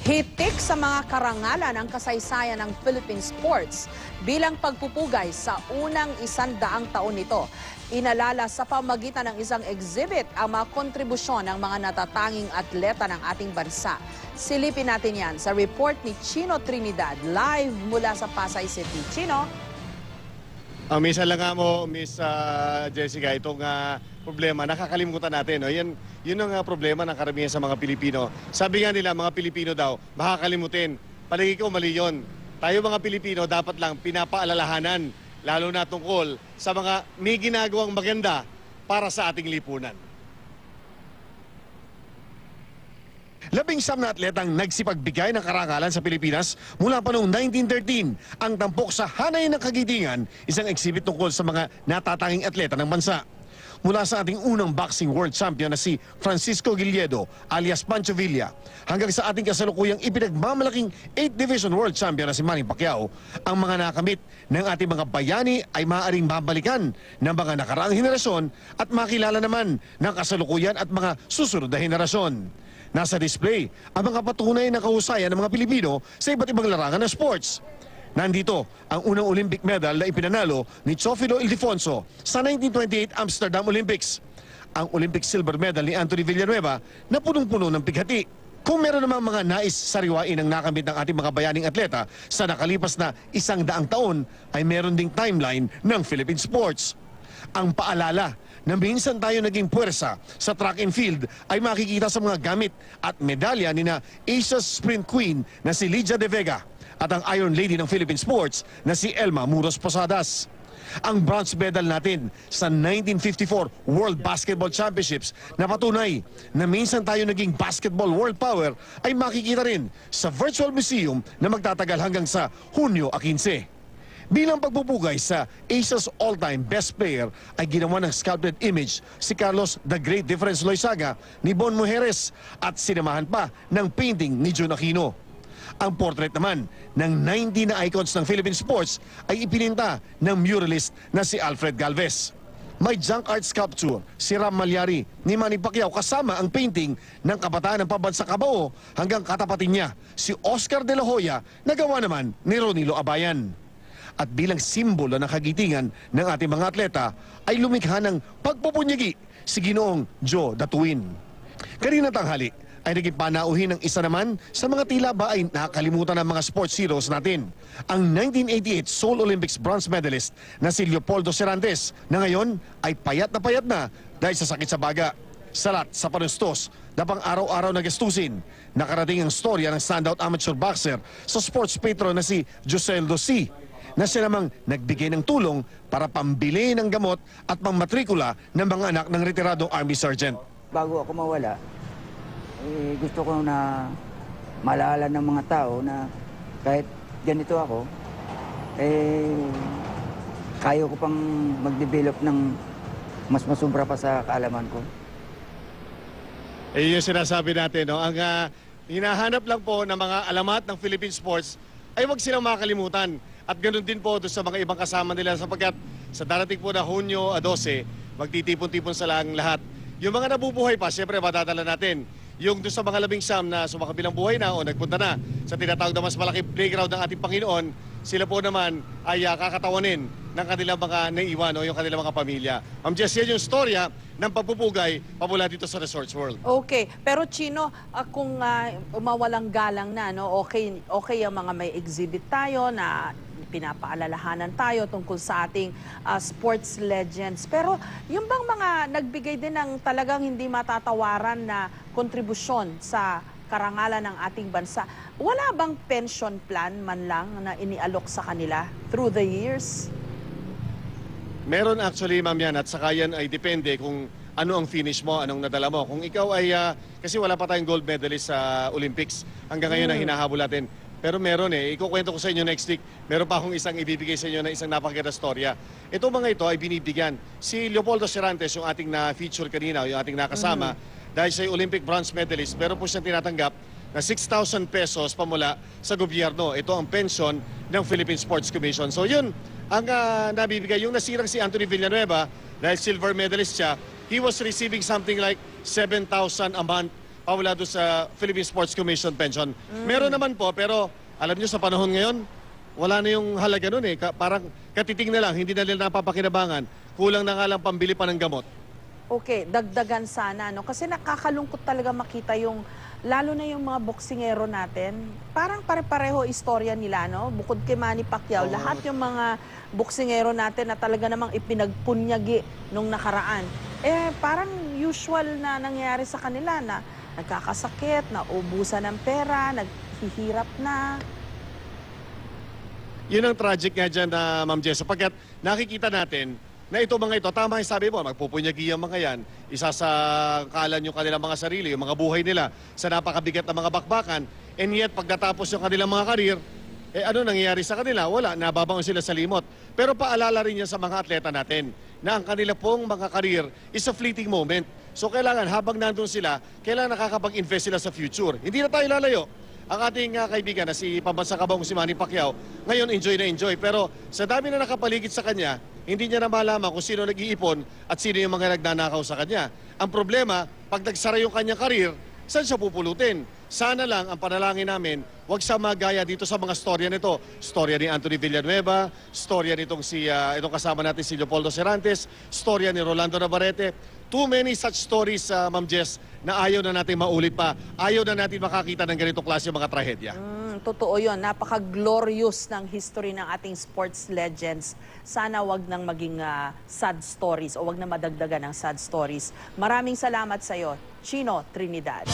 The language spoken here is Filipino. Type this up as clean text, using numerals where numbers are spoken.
Hitik sa mga karangalan ang kasaysayan ng Philippine sports bilang pagpupugay sa unang 100 taon nito. Inalala sa pamagitan ng isang exhibit ang mga kontribusyon ng mga natatanging atleta ng ating bansa. Silipin natin yan sa report ni Chino Trinidad live mula sa Pasay City. Chino? Minsan lang nga mo, Miss Jessica, itong problema, nakakalimutan natin. No? Yun ang problema ng karamihan sa mga Pilipino. Sabi nga nila, mga Pilipino daw, makakalimutin. Palagi ko mali yun. Tayo mga Pilipino, dapat lang pinapaalalahanan, lalo na tungkol sa mga may ginagawang maganda para sa ating lipunan. 19 na atletang nagsipagbigay ng karangalan sa Pilipinas mula pa noong 1913. Ang tampok sa hanay ng kagitingan, isang exhibit tungkol sa mga natatanging atleta ng bansa. Mula sa ating unang boxing world champion na si Francisco Gilledo alias Pancho Villa hanggang sa ating kasalukuyang ipinagmamalaking 8th Division world champion na si Manny Pacquiao, ang mga nakamit ng ating mga bayani ay maaaring mabalikan ng mga nakaraang henerasyon at makilala naman ng kasalukuyan at mga susunod na henerasyon. Nasa display ang mga patunay ng kahusayan ng mga Pilipino sa iba't ibang larangan ng sports. Nandito ang unang Olympic medal na ipinanalo ni Teofilo Ildefonso sa 1928 Amsterdam Olympics. Ang Olympic silver medal ni Anthony Villanueva na punong-puno ng pighati. Kung meron namang mga nais sariwain ang nakamit ng ating mga bayaning atleta sa nakalipas na 100 taon, ay meron ding timeline ng Philippine sports. Ang paalala na minsan tayo naging puwersa sa track and field ay makikita sa mga gamit at medalya ni na Asia's Sprint Queen na si Lydia De Vega at ang Iron Lady ng Philippine Sports na si Elma Muros Posadas. Ang bronze medal natin sa 1954 World Basketball Championships na patunay na minsan tayo naging basketball world power ay makikita rin sa Virtual Museum na magtatagal hanggang sa Hunyo 15. Bilang pagpupugay sa Asia's all-time best player ay ginawa ng sculpted image si Carlos The Great Difference Loizaga ni Bon Mujeres at sinamahan pa ng painting ni Jun Aquino. Ang portrait naman ng 90 na icons ng Philippine sports ay ipininta ng muralist na si Alfred Galvez. May junk art sculpture si Ram Malyari ni Manny Pacquiao kasama ang painting ng kabataan ng pambansa Cabao hanggang katapatin niya si Oscar De La Hoya na gawa naman ni Ronilo Abayan. At bilang simbolo ng kagitingan ng ating mga atleta ay lumikha ng pagpupunyagi si Ginoong Joe Datuin. Kanina tanghali ay naging panauhin ng isa naman sa mga tila ba ay nakakalimutan ng mga sports heroes natin. Ang 1988 Seoul Olympics bronze medalist na si Leopoldo Serantes na ngayon ay payat na dahil sa sakit sa baga. Salat sa panustos na pang-araw-araw na gastusin. Nakarating ang storya ng standout amateur boxer sa sports patron na si Joseldo C. na siya namang nagbigay ng tulong para pambili ng gamot at pangmatrikula ng mga anak ng retiradong Army Sergeant. Bago ako mawala, gusto ko na malala ng mga tao na kahit ganito ako, kaya ko pang mag-develop ng mas masubra pa sa kaalaman ko. Yung sinasabi natin, no? Ang hinahanap lang po ng mga alamat ng Philippine sports ay huwag silang makakalimutan. At ganoon din po doon sa mga ibang kasama nila sapagkat sa darating po na Hunyo 12, magtitipon-tipon sa lang lahat. Yung mga nabubuhay pa, siyempre madadala natin. Yung doon sa mga 19 na sumakabilang buhay na o nagpunta na sa tinatawag na mas malaki playground ng ating Panginoon, sila po naman ay kakatawanin ng kanilang mga naiwan o yung kanilang mga pamilya. Ma'am Jess, yan yung storya ng pagpupugay pamula dito sa Resorts World. Okay, pero Chino, kung umawalang galang na, no, okay ang mga may exhibit tayo na pinapaalalahanan tayo tungkol sa ating sports legends. Pero yung bang mga nagbigay din ng talagang hindi matatawaran na kontribusyon sa karangalan ng ating bansa, wala bang pension plan man lang na inialok sa kanila through the years? Meron actually, ma'am, yan. At saka yan ay depende kung ano ang finish mo, anong nadala mo. Kung ikaw ay, kasi wala pa tayong gold medalist sa Olympics. Hanggang ngayon ang hinahabol natin. Pero meron ikukwento ko sa inyo next week, meron pa akong isang ibibigay sa inyo na isang napakaganda storya. Ito mga ito ay binibigyan. Si Leopoldo Serantes, yung ating na-feature kanina, yung ating nakasama, dahil siya Olympic bronze medalist, pero po siyang tinatanggap na 6,000 pesos pamula sa gobyerno. Ito ang pension ng Philippine Sports Commission. So yun, ang nabibigay. Yung nasirang si Anthony Villanueva, dahil silver medalist siya, he was receiving something like 7,000 a month pawala doon sa Philippine Sports Commission pension. Meron naman po, pero alam nyo sa panahon ngayon, wala na yung halaga nun eh. Parang katiting na lang, hindi na nila napapakinabangan. Kulang na nga lang pambili pa ng gamot. Okay, dagdagan sana, no? Kasi nakakalungkot talaga makita yung, lalo na yung mga boksingero natin, parang pare-pareho istorya nila, no? Bukod kay Manny Pacquiao, lahat yung mga boksingero natin na talaga namang ipinagpunyagi nung nakaraan. Parang usual na nangyayari sa kanila na nagkakasakit, naubusan ng pera, naghihirap na. Yun ang tragic nga dyan na Ma'am Jess, sapagkat nakikita natin na ito mga ito, tama yung sabi mo, magpupunyagi ang mga yan, isasakalan yung kanilang mga sarili, yung mga buhay nila sa napakabigat na mga bakbakan, and yet pagkatapos yung kanilang mga karir, ano nangyayari sa kanila? Wala, nababangon sila sa limot. Pero paalala rin yan sa mga atleta natin na ang kanila pong mga karir is a fleeting moment. So kailangan habang nandun sila, kailangan nakakapag-invest sila sa future. Hindi na tayo lalayo. Ang ating kaibigan na si Pambansang Kabang si Manny Pacquiao, ngayon enjoy na enjoy. Pero sa dami na nakapaligid sa kanya, hindi niya na malaman kung sino nag-iipon at sino yung mga nagnanakaw sa kanya. Ang problema, pag nagsara yung kanyang karir, saan siya pupulutin? Sana lang ang panalangin namin, huwag siya magaya dito sa mga storya nito. Storya ni Anthony Villanueva, storya nitong itong kasama natin si Leopoldo Serantes, storya ni Rolando Navarrete. Too many such stories, Ma'am Jess, na ayaw na natin maulit pa. Ayaw na natin makakita ng ganitong klase mga trahedya. Totoo yun. Napaka-glorious ng history ng ating sports legends. Sana wag nang maging sad stories o wag na madagdagan ng sad stories. Maraming salamat sa iyo, Chino Trinidad.